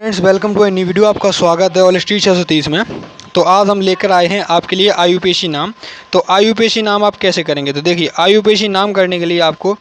Friends, welcome to a new video. आपका स्वागत है ऑल स्ट्रीट 630 में। तो आज हम लेकर आए हैं आपके लिए आयुपेशी नाम। तो आयुपेशी नाम आप कैसे करेंगे? तो देखिए, आयुपेशी नाम करने के लिए आपको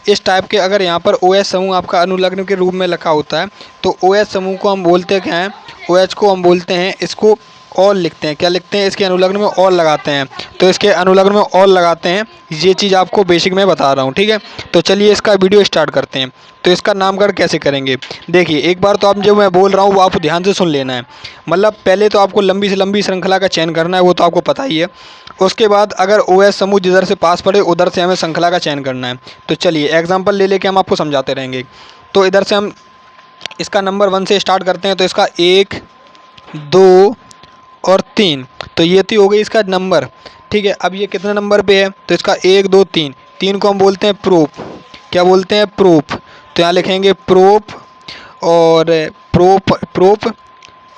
इस टाइप के, अगर यहाँ पर ओ एच समूह आपका अनुलग्न के रूप में लिखा होता है तो ओ एच समूह को हम बोलते क्या हैं? ओ एच को हम बोलते हैं, इसको ऑल लिखते हैं। क्या लिखते हैं? इसके अनुलग्न में ऑल लगाते हैं। तो इसके अनुलग्न में ऑल लगाते हैं, ये चीज़ आपको बेसिक में बता रहा हूँ, ठीक है। तो चलिए इसका वीडियो स्टार्ट करते हैं। तो इसका नामकरण कैसे करेंगे? देखिए, एक बार तो आप जो मैं बोल रहा हूँ वो आपको ध्यान से सुन लेना है। मतलब पहले तो आपको लंबी से लंबी श्रृंखला का चयन करना है, वो तो आपको पता ही है। उसके बाद अगर ओ एस समूह जिधर से पास पड़े उधर से हमें श्रृंखला का चयन करना है। तो चलिए एग्जाम्पल ले लेके हम आपको समझाते रहेंगे। तो इधर से हम इसका नंबर 1 से स्टार्ट करते हैं। तो इसका 1, 2 और 3, तो ये थी हो गई इसका नंबर, ठीक है। अब ये कितने नंबर पे है? तो इसका 1, 2, 3, 3 को हम बोलते हैं प्रोप। क्या बोलते हैं? प्रोप। तो यहाँ लिखेंगे प्रोप और प्रोप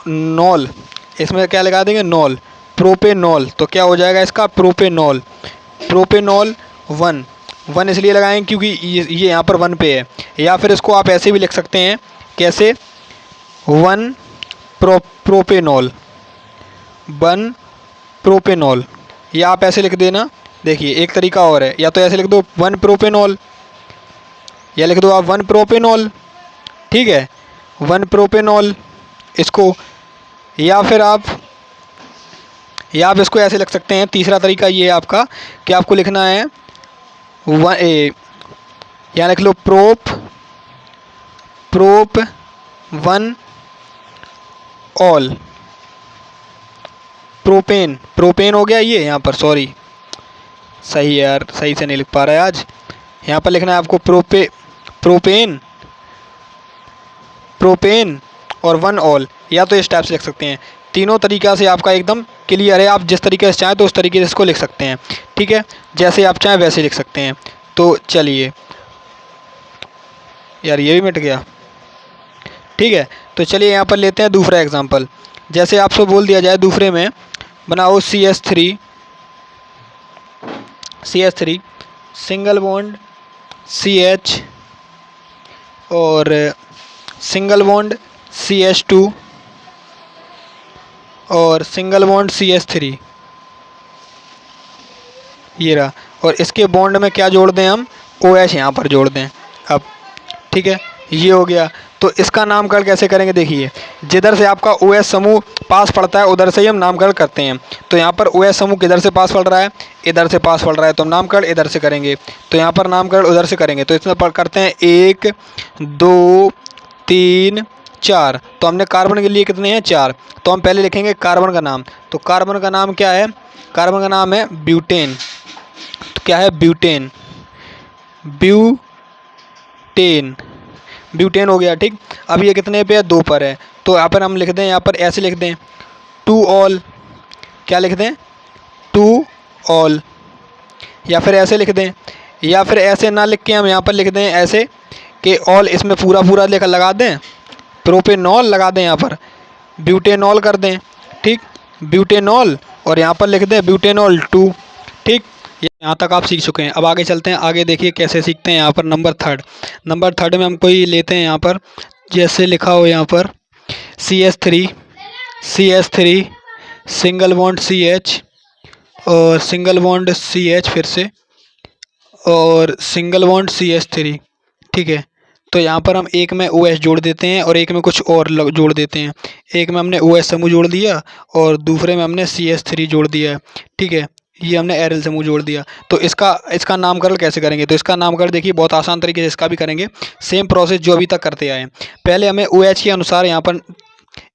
नॉल, इसमें क्या लगा देंगे? Knoll, propanol. तो क्या हो जाएगा इसका? प्रोपेनॉल। प्रोपेनॉल 1 इसलिए लगाएंगे क्योंकि ये यहाँ पर 1 पे है। या फिर इसको आप ऐसे भी लिख सकते हैं, कैसे? 1 प्रोपेनॉल, 1 प्रोपेनॉल, या आप ऐसे लिख देना। देखिए एक तरीका और है, या तो ऐसे लिख दो 1 प्रोपेनॉल, या लिख दो आप 1 प्रोपेनॉल, ठीक है, 1 प्रोपेनॉल इसको। या आप इसको ऐसे लिख सकते हैं। तीसरा तरीका ये है आपका कि आपको लिखना है यहाँ लिख लो प्रोप 1 ऑल। प्रोपेन हो गया ये यहाँ पर, सॉरी, सही है यार, सही से नहीं लिख पा रहा है आज। यहाँ पर लिखना है आपको प्रोपेन और 1 ऑल, या तो इस टाइप से लिख सकते हैं। तीनों तरीक़ा से आपका एकदम क्लियर है। आप जिस तरीके से चाहें तो उस तरीके से इसको लिख सकते हैं, ठीक है। जैसे आप चाहें वैसे लिख सकते हैं। तो चलिए यार, ये भी मिट गया, ठीक है। तो चलिए यहाँ पर लेते हैं दूसरा एग्जांपल। जैसे आपसे बोल दिया जाए दूसरे में बनाओ CH3 सिंगल बॉन्ड CH और सिंगल बॉन्ड CH2 और सिंगल बॉन्ड CH3, ये रहा। और इसके बॉन्ड में क्या जोड़ दें हम? OH यहाँ पर जोड़ दें अब, ठीक है, ये हो गया। तो इसका नामकरण कैसे करेंगे? देखिए, जिधर से आपका OH समूह पास पड़ता है उधर से ही हम नामकरण करते हैं। तो यहाँ पर OH समूह किधर से पास पड़ रहा है? इधर से पास पड़ रहा है, तो हम नामकरण इधर से करेंगे। तो यहाँ पर नामकरण उधर से करेंगे। तो इसमें करते हैं 1, 2, 3, 4। तो हमने कार्बन के लिए कितने हैं? 4। तो हम पहले लिखेंगे कार्बन का नाम। तो कार्बन का नाम क्या है? कार्बन का नाम है ब्यूटेन। तो क्या है? ब्यूटेन। ब्यूटेन हो गया, ठीक। अब ये कितने पे है? 2 पर है। तो यहाँ पर हम लिख दें, यहाँ पर ऐसे लिख दें 2 ऑल। क्या लिख दें? 2 ऑल। या फिर ऐसे लिख दें, या फिर ऐसे ना लिख के हम यहाँ पर लिख दें ऐसे कि ऑल, इसमें पूरा लेकर लगा दें, प्रोपेनॉल लगा दें, यहाँ पर ब्यूटेनॉल कर दें, ठीक, ब्यूटेनॉल। और यहाँ पर लिख दें ब्यूटेनॉल 2, ठीक। यहाँ तक आप सीख चुके हैं। अब आगे चलते हैं। आगे देखिए कैसे सीखते हैं। यहाँ पर नंबर थर्ड में हम कोई लेते हैं। यहाँ पर जैसे लिखा हो यहाँ पर CH3 सिंगल बॉन्ड CH और सिंगल बॉन्ड CH फिर से और सिंगल बॉन्ड CH3, ठीक है। तो यहाँ पर हम एक में OH जोड़ देते हैं और एक में कुछ और जोड़ देते हैं। एक में हमने OH समूह जोड़ दिया और दूसरे में हमने CH3 जोड़ दिया है, ठीक है। ये हमने एरल समूह जोड़ दिया। तो इसका नामकरण कैसे करेंगे? तो इसका नामकरण देखिए बहुत आसान तरीके से इसका भी करेंगे। सेम प्रोसेस जो अभी तक करते आए हैं। पहले हमें OH के अनुसार यहाँ पर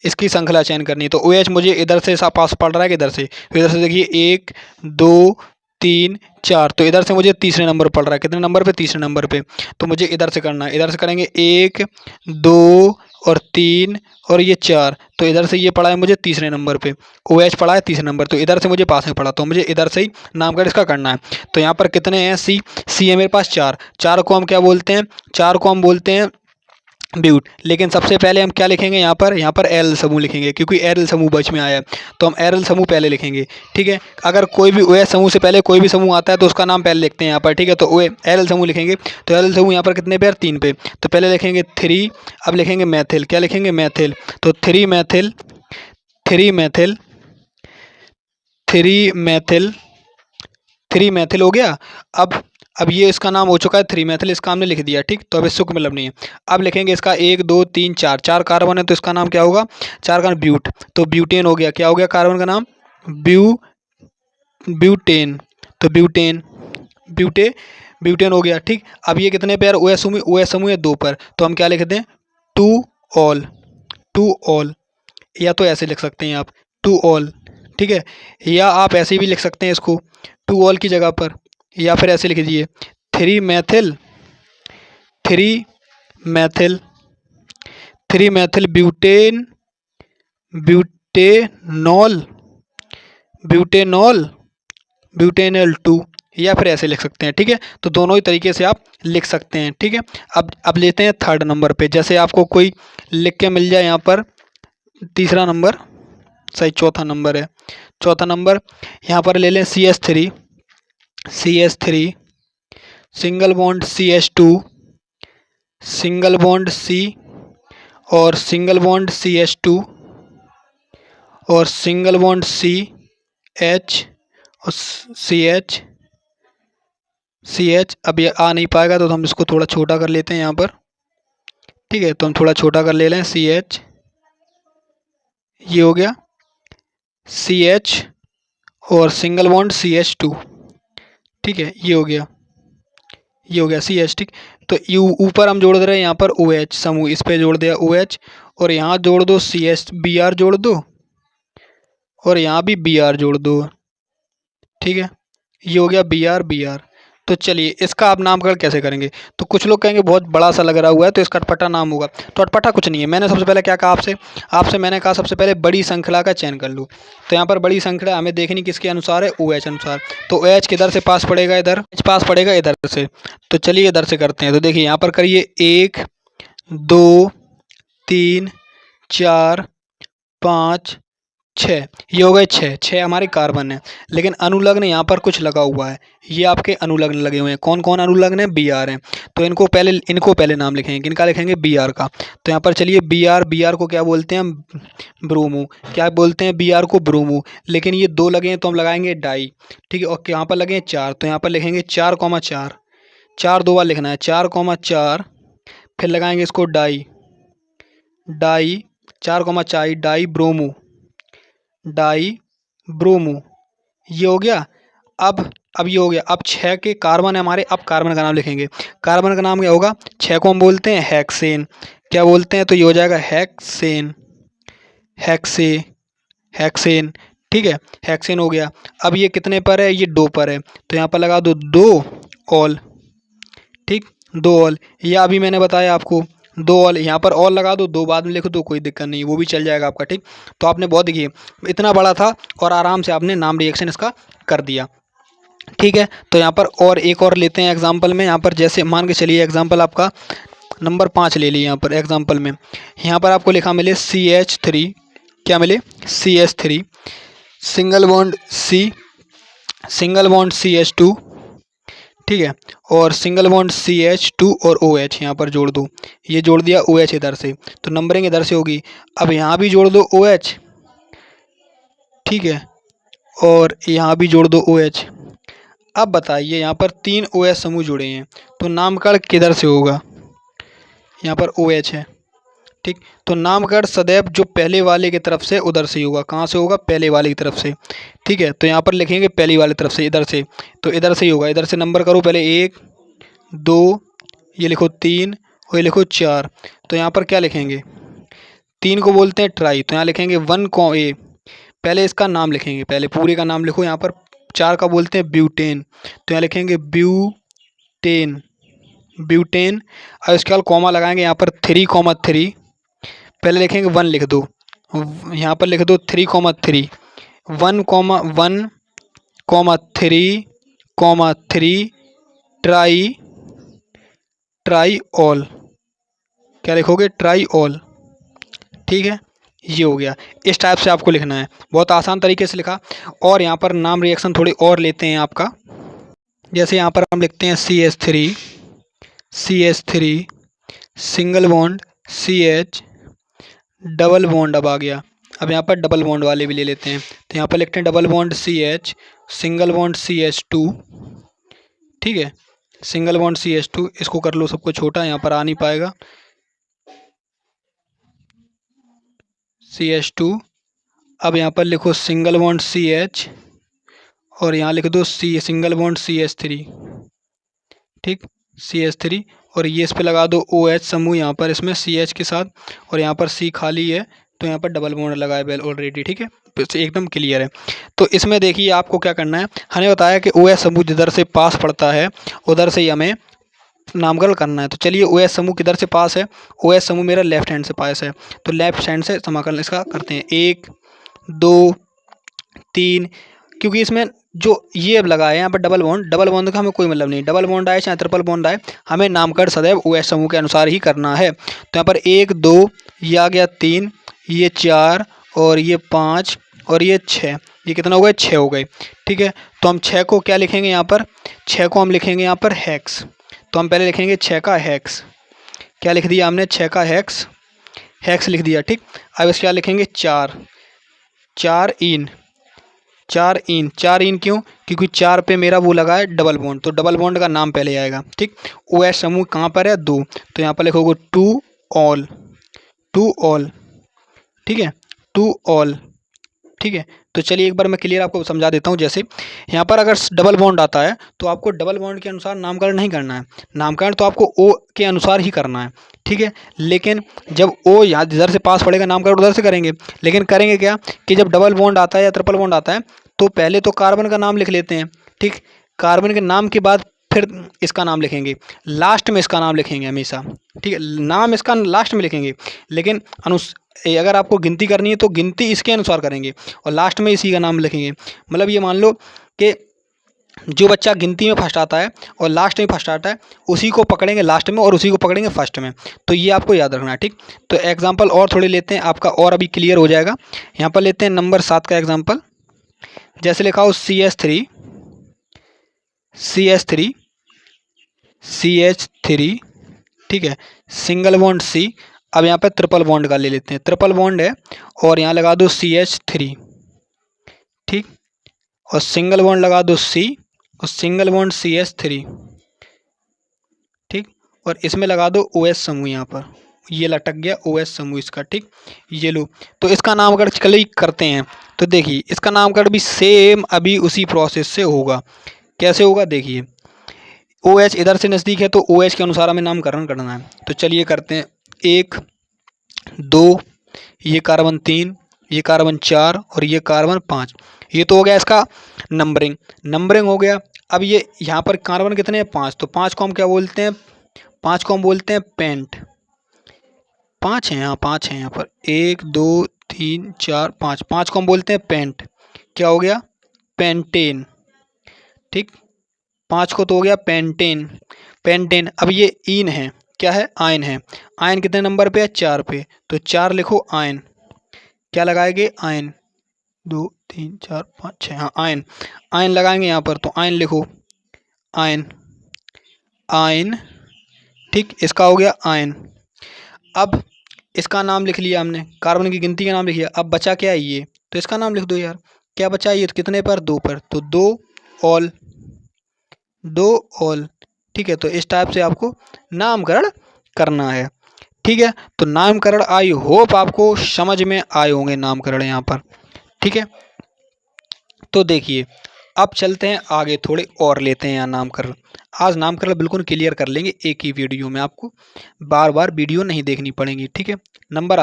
इसकी श्रृंखला चयन करनी है। तो OH मुझे इधर से पास पड़ रहा है, किधर से? तो इधर से देखिए 1, 2, 3, 4। तो इधर से मुझे तीसरे नंबर पड़ रहा है। कितने नंबर पे? तीसरे नंबर पे। तो मुझे इधर से करना है। इधर से करेंगे 1, 2 और 3 और ये 4। तो इधर से ये पड़ा है मुझे तीसरे नंबर पे, OH पड़ा है तीसरे नंबर। तो इधर से मुझे पास में पड़ा, तो मुझे इधर से ही नामकरण इसका करना है। तो यहाँ पर कितने हैं? C है मेरे पास 4। 4 को हम क्या बोलते हैं? 4 को हम बोलते हैं ब्यूट। लेकिन सबसे पहले हम क्या लिखेंगे यहाँ पर एरल समूह लिखेंगे, क्योंकि एरल समूह बच में आया है, तो हम एरल समूह पहले लिखेंगे। ठीक है, अगर कोई भी OH समूह से पहले कोई भी समूह आता है तो उसका नाम पहले लिखते हैं यहाँ पर। ठीक है, तो OH एरल समूह लिखेंगे। तो एरल समूह यहाँ पर कितने पे? 3 पे। तो पहले लिखेंगे 3, अब लिखेंगे मैथिल। क्या लिखेंगे? मैथिल। तो 3 मैथिल, 3 मैथिल, 3 मैथिल, 3 मैथिल हो गया। अब ये इसका नाम हो चुका है 3 मैथिल, इसका हमने लिख दिया। ठीक, तो अब इससे कोई मतलब नहीं है। अब लिखेंगे इसका 1 2 3 4, 4 कार्बन है तो इसका नाम क्या होगा? 4 का ब्यूट, तो ब्यूटेन हो गया। क्या हो गया कार्बन का नाम? ब्यूटेन। तो ब्यूटेन, ब्यूटेन हो गया। ठीक, अब ये कितने पेयर? OH समूह है 2 पर, तो हम क्या लिख दें? टू ऑल, टू ऑल, या तो ऐसे लिख सकते हैं आप, टू ऑल। ठीक है, या आप ऐसे भी लिख सकते हैं इसको टू ऑल की जगह पर, या फिर ऐसे लिख दीजिए 3 Maithil, 3 Maithil, 3 Maithil butane, butanol, butanol, butanol 2, या फिर ऐसे लिख सकते हैं। ठीक है, तो दोनों ही तरीके से आप लिख सकते हैं। ठीक है, अब लेते हैं 3rd नंबर पे। जैसे आपको कोई लिख के मिल जाए यहाँ पर, तीसरा नंबर, सही 4था नंबर है, 4था नंबर यहाँ पर ले लें CH3, CH3, single bond CH2, single bond C, और सिंगल बॉन्ड CH2, और सिंगल बॉन्ड CH, और CH, CH। अब ये आ नहीं पाएगा तो हम इसको थोड़ा छोटा कर लेते हैं यहाँ पर। ठीक है, तो हम थोड़ा छोटा कर ले लें CH, ये हो गया CH, और सिंगल बॉन्ड CH2। ठीक है, ये हो गया, ये हो गया CH। ठीक, तो यू ऊपर हम जोड़ दे रहे हैं यहाँ पर OH समूह, इस पे जोड़ दिया OH, और यहाँ जोड़ दो CH, Br जोड़ दो, और यहाँ भी Br जोड़ दो। ठीक है, ये हो गया Br। तो चलिए इसका आप नामकरण कैसे करेंगे? तो कुछ लोग कहेंगे बहुत बड़ा सा लग रहा हुआ है तो इसका अटपटा नाम होगा। तो अटपटा कुछ नहीं है। मैंने सबसे पहले क्या कहा आपसे, मैंने कहा सबसे पहले बड़ी श्रृंखला का चयन कर लो। तो यहाँ पर बड़ी श्रृंखला हमें देखनी किसके अनुसार है? OH अनुसार। तो OH किधर से पास पड़ेगा? इधर। पास पड़ेगा इधर से। तो चलिए इधर से करते हैं। तो देखिए यहाँ पर करिए 1 2 3 4 5 6, ये हो गए 6 हमारे कार्बन है। लेकिन अनुलग्न यहाँ पर कुछ लगा हुआ है, ये आपके अनुलग्न लगे हुए हैं। कौन कौन अनुलग्न है? Br हैं। तो इनको पहले नाम लिखेंगे। किनका लिखेंगे? Br का। तो यहाँ पर चलिए Br को क्या बोलते हैं हम? ब्रोमो। क्या बोलते हैं? Br को ब्रोमो। लेकिन ये 2 लगे हैं तो हम लगाएंगे डाई। ठीक है, और यहाँ पर लगे हैं 4, तो यहाँ पर लिखेंगे 4,4, 4 2 बार लिखना है, 4,4, फिर लगाएंगे इसको di, 4,4 di bromo, di bromo, ये हो गया। अब ये हो गया। अब 6 के कार्बन है हमारे। अब कार्बन का नाम लिखेंगे। कार्बन का नाम क्या होगा? 6 को हम बोलते हैं हेक्सेन। क्या बोलते हैं? तो ये हो जाएगा हेक्सेन, हेक्सेन। ठीक है, हेक्सेन हो गया। अब ये कितने पर है? ये 2 पर है, तो यहाँ पर लगा दो 2 ऑल। ठीक, 2 ऑल, या अभी मैंने बताया आपको 2 ऑल, यहाँ पर ऑल लगा दो, 2 बाद में लिख दो, कोई दिक्कत नहीं, वो भी चल जाएगा आपका। ठीक, तो आपने बहुत देखिए इतना बड़ा था और आराम से आपने नाम रिएक्शन इसका कर दिया। ठीक है, तो यहाँ पर और एक और लेते हैं एग्जाम्पल में। यहाँ पर जैसे मान के चलिए एग्जाम्पल आपका नंबर 5 ले लीजिए। यहाँ पर एग्जाम्पल में यहाँ पर आपको लिखा मिले CH3, क्या मिले? CH3, single bond C, single bond CH2। ठीक है, और सिंगल बॉन्ड CH2 और OH यहाँ पर जोड़ दो। ये जोड़ दिया OH इधर से, तो नंबरिंग इधर से होगी। अब यहाँ भी जोड़ दो OH। ठीक है, और यहाँ भी जोड़ दो OH। अब बताइए यहाँ पर 3 OH समूह जुड़े हैं तो नामकरण किधर से होगा? यहाँ पर OH है। ठीक, तो नामकरण सदैव जो पहले वाले की तरफ से उधर से ही होगा। कहाँ से होगा? पहले वाले की तरफ से। ठीक है, तो यहाँ पर लिखेंगे पहली वाली तरफ से, इधर से, तो इधर से ही होगा। इधर से नंबर करो पहले 1 2, ये लिखो 3, और ये लिखो 4। तो यहाँ पर क्या लिखेंगे? 3 को बोलते हैं ट्राई, तो यहाँ लिखेंगे 1 को ए, पहले इसका नाम लिखेंगे, पहले पूरे का नाम लिखो। यहाँ पर 4 का बोलते हैं ब्यूटेन, तो यहाँ लिखेंगे ब्यूटेन, ब्यूटेन। और इसके बाद कॉमा लगाएंगे यहाँ पर 3,3, पहले लिखेंगे 1 लिख दो, यहाँ पर लिख दो 3,3, 1,1,3,3 ट्राई ऑल। क्या लिखोगे, ट्राई ऑल। ठीक है, ये हो गया। इस टाइप से आपको लिखना है, बहुत आसान तरीके से लिखा। और यहाँ पर नाम रिएक्शन थोड़ी और लेते हैं आपका। जैसे यहाँ पर हम लिखते हैं CH3 single bond CH double bond. अब आ गया, अब यहाँ पर डबल बॉन्ड वाले भी ले लेते हैं। तो यहाँ पर लिखते हैं double bond CH single bond CH2। ठीक है, सिंगल बॉन्ड CH2, इसको कर लो सबको छोटा, यहाँ पर आ नहीं पाएगा। CH2। अब यहाँ पर लिखो सिंगल बॉन्ड CH और यहाँ लिख दो सिंगल बॉन्ड CH3। ठीक, CH3 और ये इस पे लगा दो OH समूह यहाँ पर इसमें CH के साथ, और यहाँ पर C खाली है तो यहाँ पर डबल बॉन्ड लगाए बेल ऑलरेडी। ठीक है, तो एकदम क्लियर है। तो इसमें देखिए आपको क्या करना है, हमें बताया कि OH समूह जिधर से पास पड़ता है उधर से ही हमें नामकरण करना है। तो चलिए OH समूह किधर से पास है, OH समूह मेरा लेफ्ट हैंड से पास है, तो लेफ्ट हैंड से समाकलन इसका करते हैं। 1 2 3, क्योंकि इसमें जो ये अब लगा है यहाँ पर डबल बॉन्ड का हमें कोई मतलब नहीं, डबल बॉन्ड आए चाहे ट्रिपल बॉन्ड आए, हमें नामकरण सदैव OH समूह के अनुसार ही करना है। तो यहाँ पर 1 2, ये आ गया 3, ये 4 और ये 5 और ये 6, ये कितना हो गए, 6 हो गए। ठीक है, तो हम 6 को क्या लिखेंगे यहाँ पर, 6 को हम लिखेंगे यहाँ पर हेक्स। तो हम पहले लिखेंगे 6 का हेक्स। क्या लिख दिया हमने, 6 का हेक्स लिख दिया। ठीक, अब इसके क्या लिखेंगे, 4 इन। 4 इन क्यों, क्योंकि 4 पे मेरा वो लगा है डबल बॉन्ड, तो डबल बॉन्ड का नाम पहले आएगा। ठीक, OH समूह कहाँ पर है, 2, तो यहाँ पर लिखोगे 2 ऑल। ठीक है, 2 ऑल। ठीक है, तो चलिए एक बार मैं क्लियर आपको समझा देता हूँ। जैसे यहाँ पर अगर डबल बॉन्ड आता है तो आपको डबल बॉन्ड के अनुसार नामकरण नहीं करना है, नामकरण तो आपको O के अनुसार ही करना है। ठीक है, लेकिन जब O यहाँ इधर से पास पड़ेगा नामकरण उधर से करेंगे, लेकिन करेंगे क्या कि जब डबल बॉन्ड आता है या ट्रिपल बॉन्ड आता है तो पहले तो कार्बन का नाम लिख लेते हैं। ठीक, कार्बन के नाम के बाद फिर इसका नाम लिखेंगे, लास्ट में इसका नाम लिखेंगे हमेशा। ठीक है, नाम इसका लास्ट में लिखेंगे, लेकिन अगर आपको गिनती करनी है तो गिनती इसके अनुसार करेंगे और लास्ट में इसी का नाम लिखेंगे। मतलब ये मान लो कि जो बच्चा गिनती में फर्स्ट आता है और लास्ट में फर्स्ट आता है उसी को पकड़ेंगे लास्ट में और उसी को पकड़ेंगे फर्स्ट में, तो ये आपको याद रखना है। ठीक, तो एग्जाम्पल और थोड़े लेते हैं, आपका और अभी क्लियर हो जाएगा। यहाँ पर लेते हैं नंबर 7 का एग्जाम्पल। जैसे लिखा हो CH3 ठीक है, सिंगल बॉन्ड C। अब यहाँ पर ट्रिपल बॉन्ड का ले लेते हैं, ट्रिपल बॉन्ड है और यहाँ लगा दो CH3। ठीक, और सिंगल बॉन्ड लगा दो C और सिंगल बॉन्ड CH3। ठीक, और इसमें लगा दो OH समूह, यहाँ पर ये लटक गया OH समूह इसका। ठीक, ये लो, तो इसका नामकरण कल करते हैं। तो देखिए इसका नामकरण भी सेम अभी उसी प्रोसेस से होगा। कैसे होगा, देखिए OH इधर से नज़दीक है तो OH के अनुसार हमें नामकरण करना है। तो चलिए करते हैं, 1 2, ये कार्बन 3, ये कार्बन 4 और ये कार्बन 5। ये तो हो गया इसका नंबरिंग हो गया। अब ये यहाँ पर कार्बन कितने हैं, 5, तो 5 को हम क्या बोलते हैं, 5 को हम बोलते हैं पेंट। 5 हैं यहाँ, 5 हैं यहाँ पर, 1 2 3 4 5, 5 को हम बोलते हैं पेंट। क्या हो गया, पेंटेन। ठीक, 5 को तो हो गया पेंटेन। अब ये इन है, क्या है, आयन है। आयन कितने नंबर पे है, 4 पे, तो 4 लिखो आयन। क्या लगाएंगे, आयन। 2 3 4 5 6, हाँ आयन लगाएंगे यहाँ पर, तो आयन लिखो, आयन। ठीक, इसका हो गया आयन। अब इसका नाम लिख लिया हमने, कार्बन की गिनती का नाम लिख लिया। अब बचा क्या है, ये, तो इसका नाम लिख दो यार। क्या बचा ये, तो कितने पर, 2 पर, तो 2 ऑल। ठीक है, तो इस टाइप से आपको नामकरण करना है। ठीक है, तो नामकरण आई होप आपको समझ में आए होंगे नामकरण यहाँ पर। ठीक है, तो देखिए अब चलते हैं आगे, थोड़े और लेते हैं यहाँ नामकरण। आज नामकरण बिल्कुल क्लियर कर लेंगे एक ही वीडियो में, आपको बार बार वीडियो नहीं देखनी पड़ेगी। ठीक है, नंबर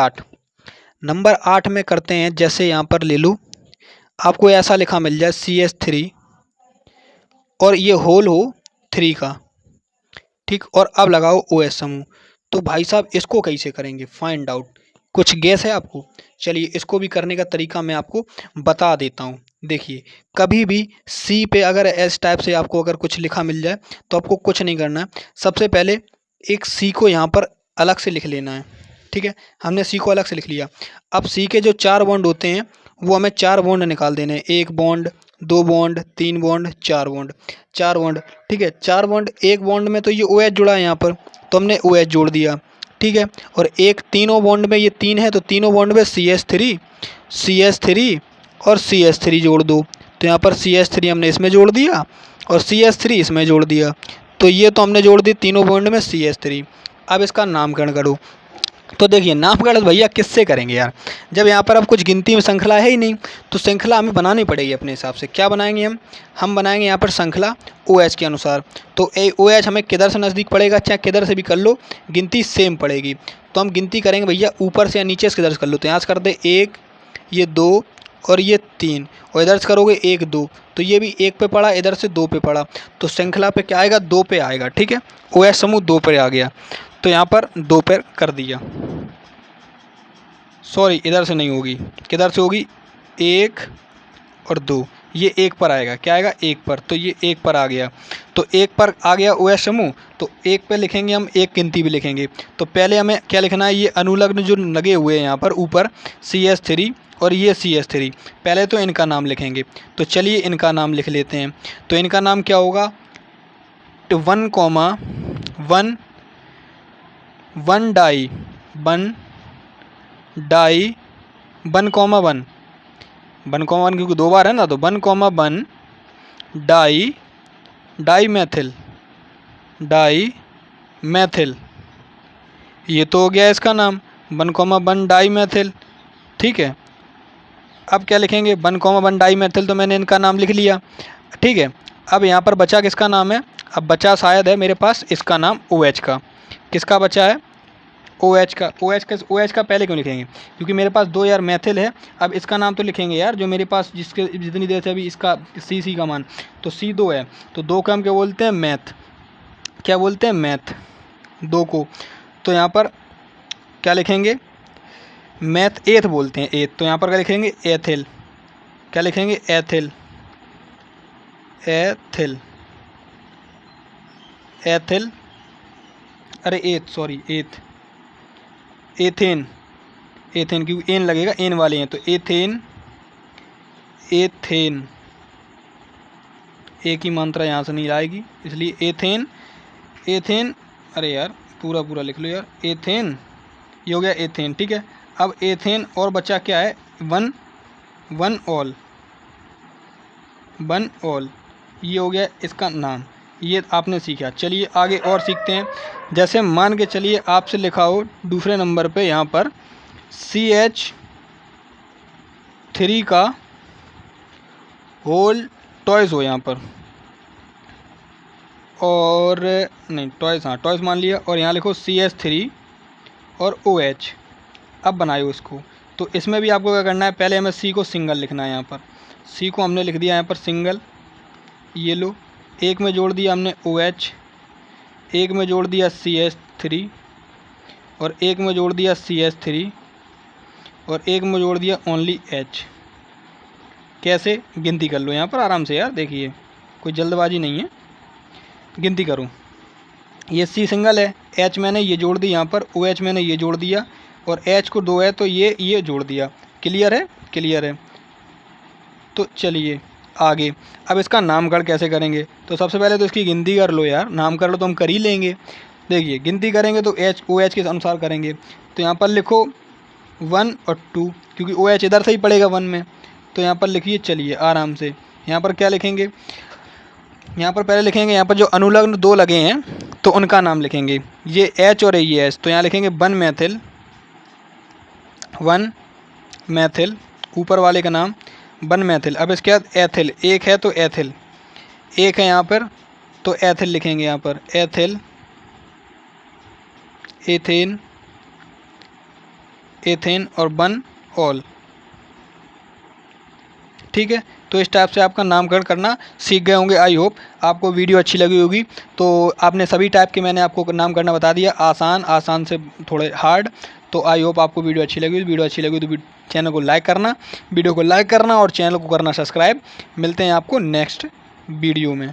8 में करते हैं। जैसे यहाँ पर ले लो, आपको ऐसा लिखा मिल जाए CH3 और ये होल हो 3 का। ठीक, और अब लगाओ OH समूह। तो भाई साहब इसको कैसे करेंगे, फाइंड आउट, कुछ गेस है आपको? चलिए इसको भी करने का तरीका मैं आपको बता देता हूँ। देखिए कभी भी C पे अगर इस टाइप से आपको अगर कुछ लिखा मिल जाए तो आपको कुछ नहीं करना है। सबसे पहले एक C को यहाँ पर अलग से लिख लेना है। ठीक है, हमने सी को अलग से लिख लिया। अब सी के जो 4 बॉन्ड होते हैं वो हमें 4 बॉन्ड निकाल देने हैं। 1 bond, 2 bond, 3 bond, 4 bond, 4 bond. ठीक है, 4 बॉन्ड, एक बॉन्ड में तो ये OH जुड़ा है यहाँ पर, तो हमने OH जोड़ दिया। ठीक है, और एक तीनों बॉन्ड में ये 3 है तो तीनों बॉन्ड में CH3, CH3 और CH3 जोड़ दो। तो यहाँ पर CH3 हमने इसमें जोड़ दिया और CH3 इसमें जोड़ दिया। तो ये तो हमने जोड़ दी तीनों बॉन्ड में CH3। अब इसका नामकरण करो। तो देखिए नामकरण भैया किससे करेंगे यार, जब यहाँ पर अब कुछ गिनती में श्रृंखला है ही नहीं, तो श्रृंखला हमें बनानी पड़ेगी अपने हिसाब से। क्या बनाएंगे हम बनाएंगे यहाँ पर श्रृंखला OH के अनुसार। तो OH हमें किधर से नज़दीक पड़ेगा, चाहे किधर से भी कर लो, गिनती सेम पड़ेगी। तो हम गिनती करेंगे भैया ऊपर से या नीचे से किधर से कर लो। तो यहाँ से कर दे 1, ये 2 और ये 3, और इधर से करोगे 1 2, तो ये भी 1 पे पड़ा, इधर से 2 पे पड़ा, तो श्रृंखला पे क्या आएगा, 2 पे आएगा। ठीक है, OH समूह 2 पे आ गया, तो यहाँ पर 2 पे कर दिया। सॉरी, इधर से नहीं होगी, किधर से होगी, 1 और 2, ये 1 पर आएगा। क्या आएगा, 1 पर, तो ये 1 पर आ गया। तो 1 पर आ गया OH समूह, तो 1 पे लिखेंगे हम, एक गिनती भी लिखेंगे। तो पहले हमें क्या लिखना है, ये अनुलग्न जो लगे हुए हैं यहाँ पर ऊपर CH3 और ये CH3, पहले तो इनका नाम लिखेंगे। तो चलिए इनका नाम लिख लेते हैं। तो इनका नाम क्या होगा, 1, 1 डाई, 1 कॉमा 1, 1 क्योंकि 2 बार है ना, तो 1 डाई मैथिल, ये तो हो गया इसका नाम 1 डाई मैथिल। ठीक है, अब क्या लिखेंगे, 1 डाई मैथिल, तो मैंने इनका नाम लिख लिया। ठीक है, अब यहाँ पर बचा किसका नाम है, अब बचा शायद है मेरे पास इसका नाम OH का। किसका बचा है, OH का। OH का पहले क्यों लिखेंगे, क्योंकि मेरे पास 2 यार मैथिल है। अब इसका नाम तो लिखेंगे यार, जो मेरे पास जिसके जितनी देर से अभी इसका सी का मान, तो C 2 है, तो 2 को हम क्या बोलते हैं, मैथ। क्या बोलते हैं, मैथ, 2 को। तो यहाँ पर क्या लिखेंगे, मैथ एथ बोलते हैं, एथ। तो यहाँ पर क्या लिखेंगे, एथिल। क्या लिखेंगे, एथिल, एथिल, एथिल, अरे एथ, सॉरी एथ, एथेन, एथेन क्योंकि एन लगेगा, एन वाले हैं, तो एथेन, एथेन, एक ही मात्रा यहाँ से नहीं आएगी, इसलिए एथेन, एथेन, अरे यार पूरा लिख लो यार, एथेन, ये हो गया एथेन। ठीक है, अब एथेन और बचा क्या है, 1 ऑल, ये हो गया इसका नाम, ये आपने सीखा। चलिए आगे और सीखते हैं। जैसे मान के चलिए आपसे लिखा हो दूसरे नंबर पे यहाँ पर CH3 का होल टॉयज़ हो यहाँ पर, और नहीं टॉयज़, हाँ टॉयज़ मान लिया, और यहाँ लिखो CH3 और OH। अब बनाओ इसको। तो इसमें भी आपको क्या करना है, पहले हमें C को सिंगल लिखना है। यहाँ पर C को हमने लिख दिया यहाँ पर सिंगल, ये लो, एक में जोड़ दिया हमने OH, एक में जोड़ दिया CH3, और एक में जोड़ दिया CH3, और एक में जोड़ दिया ओनली H। कैसे, गिनती कर लो यहाँ पर आराम से यार, देखिए कोई जल्दबाजी नहीं है, गिनती करो। ये C सिंगल है, H मैंने ये जोड़ दी यहाँ पर, OH मैंने ये जोड़ दिया, और H को 2 है तो ये जोड़ दिया। क्लियर है, क्लियर है। तो चलिए आगे, अब इसका नामकरण कैसे करेंगे। तो सबसे पहले तो इसकी गिनती कर लो यार, नामकरण तो हम कर ही लेंगे। देखिए गिनती करेंगे तो OH के अनुसार करेंगे। तो यहाँ पर लिखो 1 और 2, क्योंकि OH इधर से ही पड़ेगा 1 में, तो यहाँ पर लिखिए। चलिए आराम से, यहाँ पर क्या लिखेंगे, यहाँ पर पहले लिखेंगे, यहाँ पर जो अनुलग्न 2 लगे हैं तो उनका नाम लिखेंगे, ये H और ये H। तो यहाँ लिखेंगे 1 मैथिल, ऊपर वाले का नाम 1 मैथिल। अब इसके बाद एथिल, एक है तो एथिल, एक है यहाँ पर तो एथिल लिखेंगे, यहाँ पर एथिल, एथेन, एथेन और 1 ऑल। ठीक है, तो इस टाइप से आपका नामकरण करना सीख गए होंगे। आई होप आपको वीडियो अच्छी लगी होगी। तो आपने सभी टाइप के मैंने आपको नाम करना बता दिया, आसान से थोड़े हार्ड। तो आई होप आपको वीडियो अच्छी लगी। वीडियो अच्छी लगी तो चैनल को लाइक करना, वीडियो को लाइक करना और चैनल को करना सब्सक्राइब। मिलते हैं आपको नेक्स्ट वीडियो में।